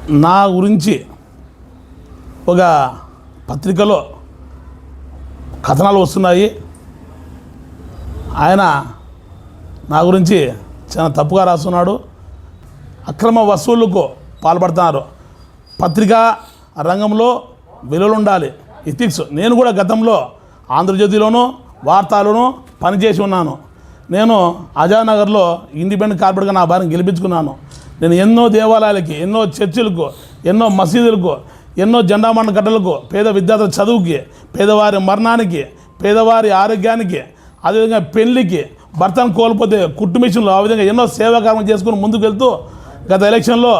నా గురించి ఒక పత్రికలో కథనాలు వస్తున్నాయి. ఆయన నా గురించి చాలా తప్పుగా రాస్తున్నాడు. అక్రమ వసూళ్లకు పాల్పడుతున్నారు. పత్రికా రంగంలో విలువలు ఉండాలి, ఎథిక్స్. నేను కూడా గతంలో ఆంధ్రజ్యోతిలోనూ వార్తలోనూ పనిచేసి ఉన్నాను. నేను ఆజాద్నగర్లో ఇండిపెండెంట్ కార్పొరేట్గా నా భార్యను గెలిపించుకున్నాను. నేను ఎన్నో దేవాలయాలకి, ఎన్నో చర్చిలకు, ఎన్నో మసీదులకు, ఎన్నో జెండామండ గడ్డలకు, పేద విద్యార్థుల చదువుకి, పేదవారి మరణానికి, పేదవారి ఆరోగ్యానికి, అదేవిధంగా పెళ్లికి, భర్తను కోల్పోతే కుట్టు మిషన్లు, ఆ విధంగా ఎన్నో సేవా కార్యక్రమం చేసుకుని ముందుకు వెళ్తూ గత ఎలక్షన్లో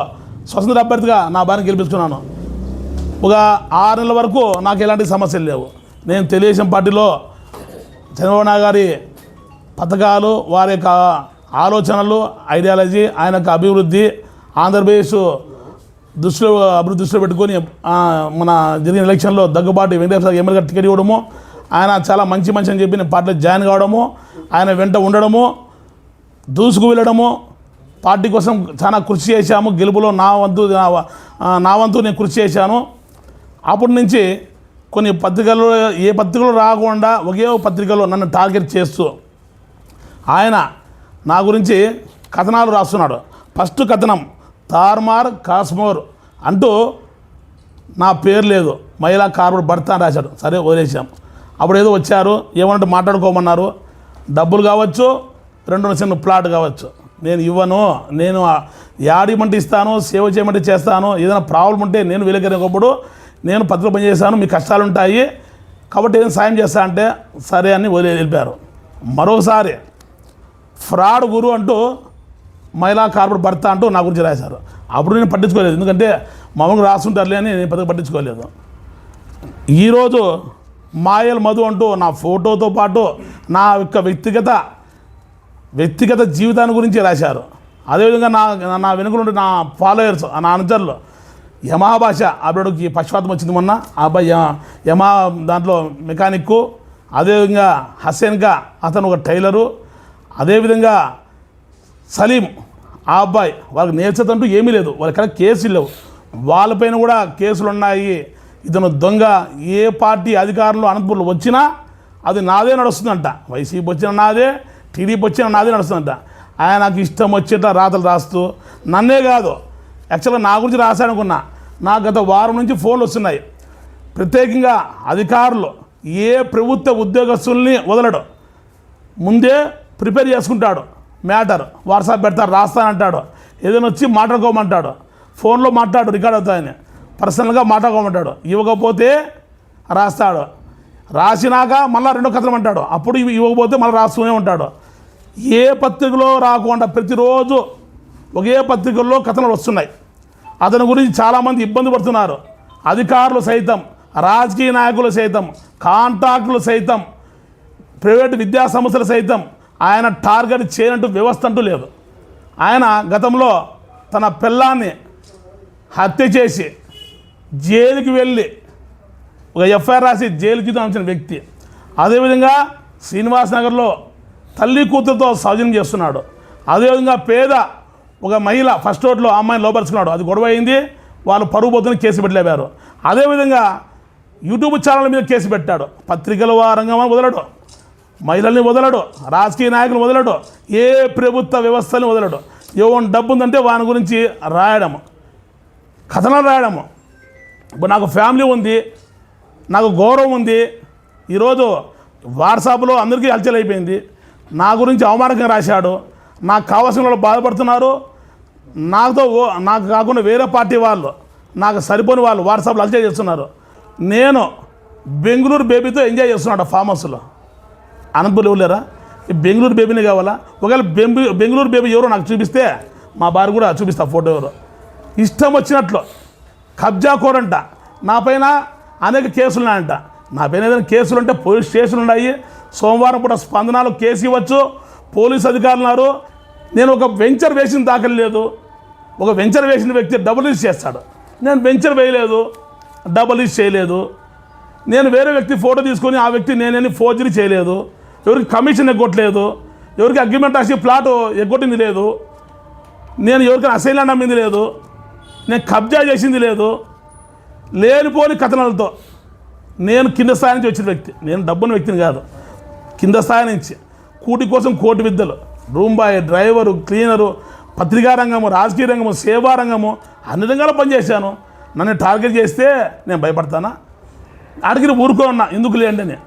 స్వతంత్ర అభ్యర్థిగా నా భార్యను గెలిపించుకున్నాను. ఒక 6 నెలల వరకు నాకు ఎలాంటి సమస్యలు లేవు. నేను తెలుగుదేశం పార్టీలో చంద్రబాబు నాయుడు గారి పథకాలు, వారి యొక్క ఆలోచనలు, ఐడియాలజీ, ఆయన యొక్క అభివృద్ధి, ఆంధ్రప్రదేశ్ అభివృద్ధి దృష్టిలో పెట్టుకొని మన జరిగిన ఎలక్షన్లో దగ్గుబాటి వెంకటేశ్వర ఎమ్మెల్యేగా టికెట్ ఇవ్వడము, ఆయన చాలా మంచి అని చెప్పి నేను పార్టీలో జాయిన్ కావడము, ఆయన వెంట ఉండడము, దూసుకు వెళ్ళడము, పార్టీ కోసం చాలా కృషి చేశాము. గెలుపులో నా వంతు నేను కృషి చేశాను. అప్పటి నుంచి కొన్ని పత్రికల్లో, ఏ పత్రికలు రాకుండా ఒకే పత్రికలో నన్ను టార్గెట్ చేస్తూ ఆయన నా గురించి కథనాలు రాస్తున్నాడు. ఫస్ట్ కథనం తార్మార్ కాస్మోర్ అంటూ నా పేరు లేదు, మహిళా కార్పొరేట్ భర్త అని రాశాడు. సరే వదిలేసాం. అప్పుడు ఏదో వచ్చారు, ఏమన్నట్టు మాట్లాడుకోమన్నారు. డబ్బులు కావచ్చు, 2 చిన్న ప్లాట్ కావచ్చు, నేను ఇవ్వను. నేను యాడిమంటే ఇస్తాను, సేవ చేయమంటే చేస్తాను. ఏదైనా ప్రాబ్లం ఉంటే నేను వీలకరినప్పుడు నేను పత్రిక పనిచేస్తాను, మీ కష్టాలు ఉంటాయి కాబట్టి ఏదైనా సాయం చేస్తా అంటే సరే అని వెళ్ళిపోయారు. మరోసారి ఫ్రాడ్ గురు అంటూ మహిళా కార్పొరేట్ భర్త అంటూ నా గురించి రాశారు. అప్పుడు నేను పట్టించుకోలేదు, ఎందుకంటే మామూలుగా రాస్తుంటారులే అని నేను పత్రిక పట్టించుకోలేదు. ఈరోజు మాయల్ మధు అంటూ నా ఫోటోతో పాటు నా యొక్క వ్యక్తిగత జీవితాన్ని గురించి రాశారు. అదేవిధంగా నా వెనుకలుంటే నా ఫాలోయర్స్, నా అనుచరులు యమహా భాష అబ్బాయికి పక్షపాతం వచ్చింది మొన్న. ఆ అబ్బాయి యమహా దాంట్లో మెకానిక్కు, అదేవిధంగా హసేన్గా అతను ఒక టైలరు, అదేవిధంగా సలీం ఆ అబ్బాయి, వాళ్ళకి నేర్చదంటూ ఏమీ లేదు, వాళ్ళకి కేసులు లేవు, వాళ్ళపైన కూడా కేసులు ఉన్నాయి. ఇతను దొంగ. ఏ పార్టీ అధికారంలో అనంతపురంలో వచ్చినా అది నాదే నడుస్తుందంట. వైసీపీ వచ్చిన నాదే, టీడీపీ వచ్చిన నాదే నడుస్తుందంట. ఆయన నాకు ఇష్టం వచ్చేట రాతలు రాస్తూ, నన్నే కాదు యాక్చువల్గా నా గురించి రాశానుకున్నా. నాకు గత వారం నుంచి ఫోన్లు వస్తున్నాయి. ప్రత్యేకంగా అధికారులు ఏ ప్రభుత్వ ఉద్యోగస్తుల్ని వదలడు, ముందే ప్రిపేర్ చేసుకుంటాడు. మ్యాటర్ వాట్సాప్ పెడతాడు, రాస్తానంటాడు, ఏదైనా వచ్చి మాట్లాడుకోమంటాడు, ఫోన్లో మాట్లాడు, రికార్డ్ అవుతాయని పర్సనల్గా మాట్లాడుకోమంటాడు. ఇవ్వకపోతే రాస్తాడు, రాసినాక మళ్ళీ 2 కథలు అంటాడు, అప్పుడు ఇవ్వకపోతే మళ్ళీ రాస్తూనే ఉంటాడు. ఏ పత్రికలో రాకుండా ప్రతిరోజు ఒకే పత్రికల్లో కథనాలు వస్తున్నాయి. అతని గురించి చాలామంది ఇబ్బంది పడుతున్నారు. అధికారులు సైతం, రాజకీయ నాయకులు సైతం, కాంట్రాక్టులు సైతం, ప్రైవేటు విద్యా సంస్థలు సైతం ఆయన టార్గెట్ చేయనట్టు వ్యవస్థ అంటూ లేదు. ఆయన గతంలో తన పిల్లాన్ని హత్య చేసి జైలుకి వెళ్ళి ఒక ఎఫ్ఐఆర్ రాసి జైలుకి పంపించిన వ్యక్తి. అదేవిధంగా శ్రీనివాస్ నగర్లో తల్లి కూతురుతో సౌజన్యం చేస్తున్నాడు. అదేవిధంగా పేద ఒక మహిళ ఫస్ట్ రోడ్లో అమ్మాయిని లోపరుచుకున్నాడు, అది గొడవ అయింది, వాళ్ళు పరుగు పోతున్న కేసు పెట్టలేపారు. అదేవిధంగా యూట్యూబ్ ఛానల్ మీద కేసు పెట్టాడు. పత్రికల రంగం వదలడు, మహిళల్ని వదలడు, రాజకీయ నాయకులు వదలడు, ఏ ప్రభుత్వ వ్యవస్థని వదలడు. ఏమైనా డబ్బు ఉందంటే వాని గురించి రాయడము, కథనాలు రాయడము. ఇప్పుడు నాకు ఫ్యామిలీ ఉంది, నాకు గౌరవం ఉంది. ఈరోజు వాట్సాప్లో అందరికీ హల్చల్ అయిపోయింది. నా గురించి అవమానకంగా రాశాడు. నాకు కావాల్సిన వాళ్ళు బాధపడుతున్నారు. నాకు కాకుండా వేరే పార్టీ వాళ్ళు, నాకు సరిపోని వాళ్ళు వాట్సాప్లో హల్చల్ చేస్తున్నారు. నేను బెంగళూరు బేబీతో ఎంజాయ్ చేస్తున్నాడు ఫామ్ హౌస్లో. అనంతపురం ఇవ్వలేరా? ఈ బెంగళూరు బేబీనే కావాలా? ఒకవేళ బెంగళూరు బేబీ ఎవరో నాకు చూపిస్తే మా భార్య కూడా చూపిస్తా ఫోటో. ఎవరో ఇష్టం వచ్చినట్లు కబ్జా కోరంట. నా పైన అనేక కేసులు ఉన్నాయంట. నా పైన ఏదైనా కేసులు ఉంటే పోలీస్ స్టేషన్లు ఉన్నాయి. సోమవారం పూట స్పందనలో కేసు ఇవ్వచ్చు. పోలీసు అధికారులు ఉన్నారు. నేను ఒక వెంచర్ వేసిన దాఖలు లేదు. ఒక వెంచర్ వేసిన వ్యక్తి డబుల్ రిజిస్టర్ చేస్తాడు. నేను వెంచర్ వేయలేదు, డబుల్ రిజిస్టర్ చేయలేదు. నేను వేరే వ్యక్తి ఫోటో తీసుకొని ఆ వ్యక్తి నేనేని ఫోర్జరీ చేయలేదు. ఎవరికి కమిషన్ ఎగ్గొట్టలేదు, ఎవరికి అగ్రిమెంట్ రాసి ప్లాట్ ఎగ్గొట్టింది లేదు, నేను ఎవరికైనా అసైన్మెంట్ అమ్మింది లేదు. నేను కబ్జా చేసింది లేదు, లేనిపోని కథనాలతో నేను కింద స్థాయి నుంచి వచ్చిన వ్యక్తి. నేను డబ్బున్న వ్యక్తిని కాదు, కింద స్థాయి నుంచి కూటి కోసం కోటి విద్యలు, రూమ్ బాయ్, డ్రైవరు, క్లీనరు, పత్రికా రంగము, రాజకీయ రంగము, సేవా రంగము, అన్ని రంగాలు పనిచేశాను. నన్ను టార్గెట్ చేస్తే నేను భయపడతానా? అడిగిన ఊరుకో ఉన్నా, ఎందుకు లేండి అని.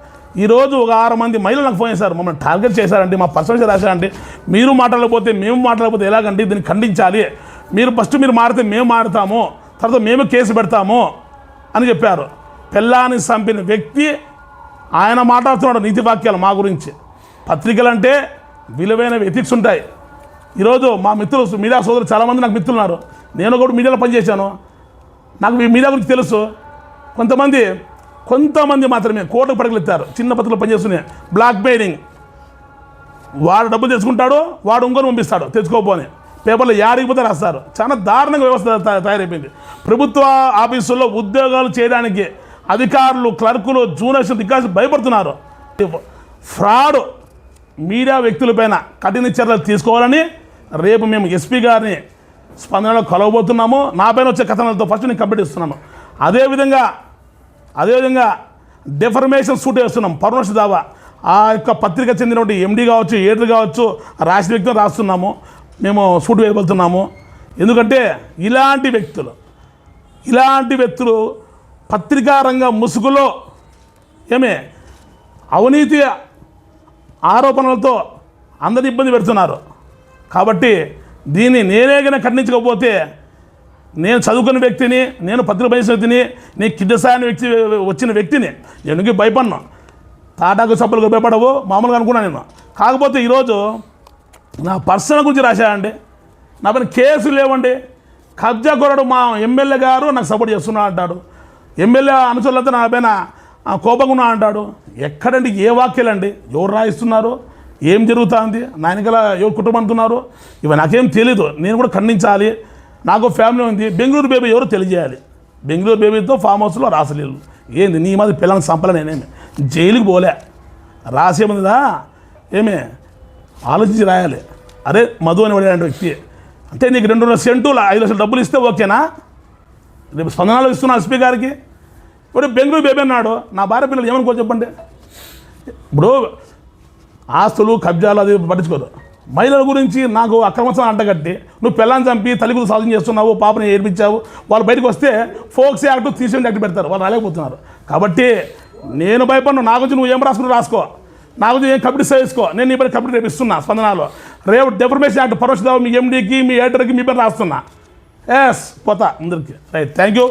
ఈరోజు ఒక 6 మంది మహిళలు నాకు ఫోన్ చేశారు, మమ్మల్ని టార్గెట్ చేశారంటే, మా పర్సనల్స్ రాశారంటే, మీరు మాట్లాడకపోతే మేము మాట్లాడకపోతే ఎలాగండి, దీన్ని ఖండించాలి, మీరు ఫస్ట్ మీరు మారితే మేము మారుతాము, తర్వాత మేము కేసు పెడతాము అని చెప్పారు. పెళ్ళాన్ని చంపిన వ్యక్తి ఆయన మాట్లాడుతున్నాడు నీతి వాక్యాలు మా గురించి. పత్రికలు అంటే విలువైన ఎథిక్స్ ఉంటాయి. ఈరోజు మా మిత్రులు, మీడియా సోదరులు చాలామంది నాకు మిత్రులు ఉన్నారు. నేను కూడా మీడియాలో పనిచేశాను, నాకు మీడియా గురించి తెలుసు. కొంతమంది మాత్రమే కోర్టుకు పడగలుగుతారు, చిన్న పత్రికలు పనిచేస్తున్నాయి. బ్లాక్ మెయిలింగ్, వాడు డబ్బులు తెచ్చుకుంటాడు, వాడు ఇంకొని పంపిస్తాడు తెచ్చుకోపోని, పేపర్లో యాడికిపోతే రాస్తారు. చాలా దారుణంగా వ్యవస్థ తయారైపోయింది. ప్రభుత్వ ఆఫీసుల్లో ఉద్యోగాలు చేయడానికి అధికారులు, క్లర్కులు, జూనియర్స్, రికార్డ్స్ భయపడుతున్నారు. ఫ్రాడ్ మీడియా వ్యక్తులపైన కఠిన చర్యలు తీసుకోవాలని రేపు మేము ఎస్పీ గారిని స్పందనలో కలవబోతున్నాము. నా పైన వచ్చే కథనాలతో ఫస్ట్ నేను కంప్లీట్ ఇస్తున్నాను. అదేవిధంగా డెఫర్మేషన్ సూట్ వేస్తున్నాం, పరునోష దావా. ఆ యొక్క పత్రిక చెందినటువంటి ఎండీ కావచ్చు, ఏడీ కావచ్చు, రాసిన వ్యక్తులు రాస్తున్నాము, మేము సూట్ వేయబోతున్నాము. ఎందుకంటే ఇలాంటి వ్యక్తులు పత్రికా రంగ ముసుగులో అవినీతి ఆరోపణలతో అందరిని ఇబ్బంది పెడుతున్నారు. కాబట్టి దీన్ని నేనేగానే ఖండించకపోతే, నేను చదువుకున్న వ్యక్తిని, నేను పత్రిక పనిచేసిన వ్యక్తిని, నేను కింద స్థాయి వ్యక్తి వచ్చిన వ్యక్తిని, ఎందుకు భయపడినా? తాటాకు సబ్బులకు భయపడవు మామూలుగా అనుకున్నాను నేను. కాకపోతే ఈరోజు నా పర్సనల్ గురించి రాశాడండి, నా పైన కేసులు లేవండి. కబ్జా కొరడు మా ఎమ్మెల్యే గారు నాకు సపోర్ట్ చేస్తున్నా అంటాడు, ఎమ్మెల్యే అనుచరులంతా నా పైన కోపంగా ఉన్నా అంటాడు. ఎక్కడండి, ఏ వాక్యాలండి? ఎవరు రాయిస్తున్నారు? ఏం జరుగుతుంది? నా వెనకాల ఎవరు కుటుంబం అంటున్నారు? ఇవి నాకేం తెలీదు. నేను కూడా ఖండించాలి. నాకు ఫ్యామిలీ ఉంది. బెంగళూరు బేబీ ఎవరో తెలియజేయాలి. బెంగళూరు బేబీతో ఫామ్ హౌస్లో రాసలేదు. ఏంది నీ మాది పిల్లల్ని చంపలే, నేనేమి జైలుకి పోలే. రాసేముందా ఆలోచించి రాయాలి. అరే మధు అని వాడే వ్యక్తి అంటే నీకు 2.5 సెంటు 5 లక్షలు డబ్బులు ఇస్తే ఓకేనా? రేపు స్పందనలో ఇస్తున్నా ఎస్పీ గారికి. ఇప్పుడు బెంగళూరు బేబీ అన్నాడు, నా భార్య పిల్లలు ఏమనుకో చెప్పండి. ఇప్పుడు ఆస్తులు, కబ్జాలు అది పట్టించుకోదు. మహిళల గురించి నాకు అక్రమత్వం అంటగట్టి నువ్వు పిల్లని చంపి తల్లిగులు సాధన చేస్తున్నావు, పాపని ఏర్పించావు, వాళ్ళు బయటకు వస్తే ఫోక్స్ యాక్ట్, 370 యాక్ట్ పెడతారు. వాళ్ళు రాలేకపోతున్నారు. కాబట్టి నేను భయపడను. నా గురించి నువ్వు ఏం రాసుకుని రాసుకో, నా గురించి ఏం కంప్లీట్ చేసుకో. నేను నీ పైన కంప్లీట్ రేపు ఇస్తున్నా స్పందనలో. రేపు డెఫర్మేషన్ యాక్ట్ పరోక్ష మీ ఎండీకి, మీ ఎడిటర్కి మీ పైన రాస్తున్నా. పోతా ముందరికి. Right, thank you.